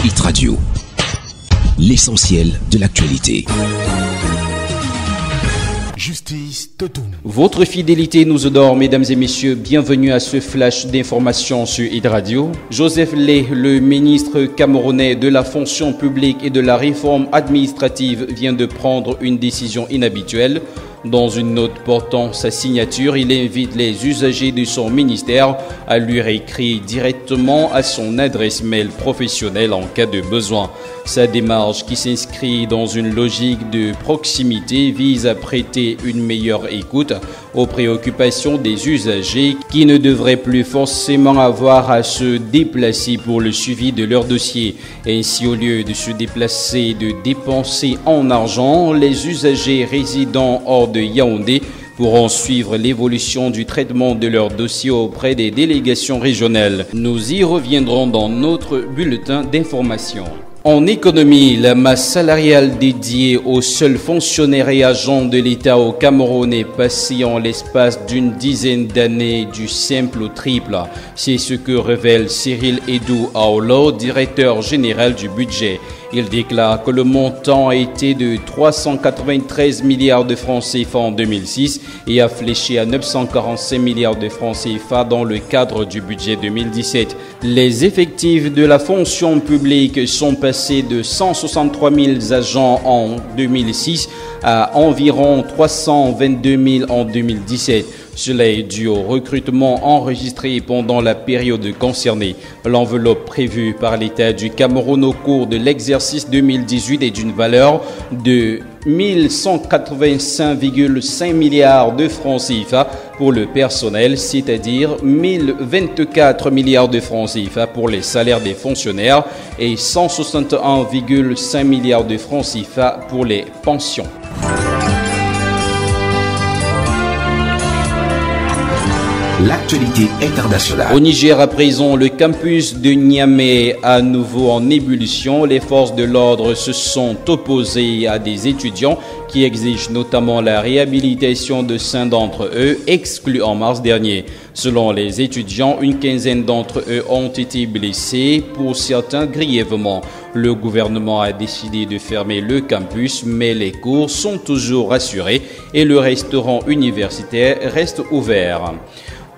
Hit Radio, l'essentiel de l'actualité. Justice Totoun. Votre fidélité nous honore, mesdames et messieurs. Bienvenue à ce flash d'information sur Hit Radio. Joseph Lay, le ministre camerounais de la fonction publique et de la réforme administrative, vient de prendre une décision inhabituelle. Dans une note portant sa signature, il invite les usagers de son ministère à lui réécrire directement à son adresse mail professionnelle en cas de besoin. Sa démarche, qui s'inscrit dans une logique de proximité, vise à prêter une meilleure écoute aux préoccupations des usagers qui ne devraient plus forcément avoir à se déplacer pour le suivi de leur dossier. Ainsi, au lieu de se déplacer et de dépenser en argent, les usagers résidant hors de Yaoundé pourront suivre l'évolution du traitement de leur dossier auprès des délégations régionales. Nous y reviendrons dans notre bulletin d'information. En économie, la masse salariale dédiée aux seuls fonctionnaires et agents de l'État au Cameroun est passée en l'espace d'une dizaine d'années du simple au triple. C'est ce que révèle Cyril Edou Aolo, directeur général du budget. Il déclare que le montant a été de 393 milliards de francs CFA en 2006 et a fléché à 945 milliards de francs CFA dans le cadre du budget 2017. Les effectifs de la fonction publique sont passés de 163 000 agents en 2006 à environ 322 000 en 2017. Cela est dû au recrutement enregistré pendant la période concernée. L'enveloppe prévue par l'État du Cameroun au cours de l'exercice 2018 est d'une valeur de 1185,5 milliards de francs CFA pour le personnel, c'est-à-dire 1024 milliards de francs CFA pour les salaires des fonctionnaires et 161,5 milliards de francs CFA pour les pensions. L'actualité internationale. Au Niger à présent, le campus de Niamey à nouveau en ébullition. Les forces de l'ordre se sont opposées à des étudiants qui exigent notamment la réhabilitation de 5 d'entre eux, exclus en mars dernier. Selon les étudiants, une quinzaine d'entre eux ont été blessés, pour certains grièvement. Le gouvernement a décidé de fermer le campus, mais les cours sont toujours assurés et le restaurant universitaire reste ouvert.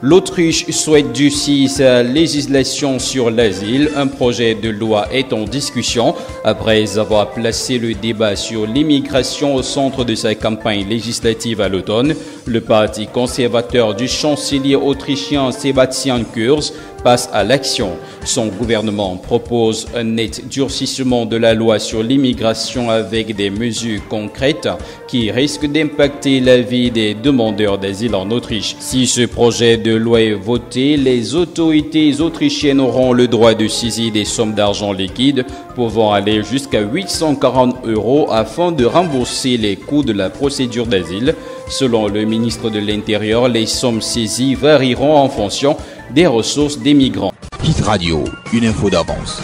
L'Autriche souhaite durcir sa législation sur l'asile. Un projet de loi est en discussion. Après avoir placé le débat sur l'immigration au centre de sa campagne législative à l'automne, le parti conservateur du chancelier autrichien Sebastian Kurz passe à l'action. Son gouvernement propose un net durcissement de la loi sur l'immigration avec des mesures concrètes qui risquent d'impacter la vie des demandeurs d'asile en Autriche. Si ce projet de loi est voté, les autorités autrichiennes auront le droit de saisir des sommes d'argent liquide pouvant aller jusqu'à 840 € afin de rembourser les coûts de la procédure d'asile. Selon le ministre de l'Intérieur, les sommes saisies varieront en fonction des ressources des migrants. Hit Radio, une info d'avance.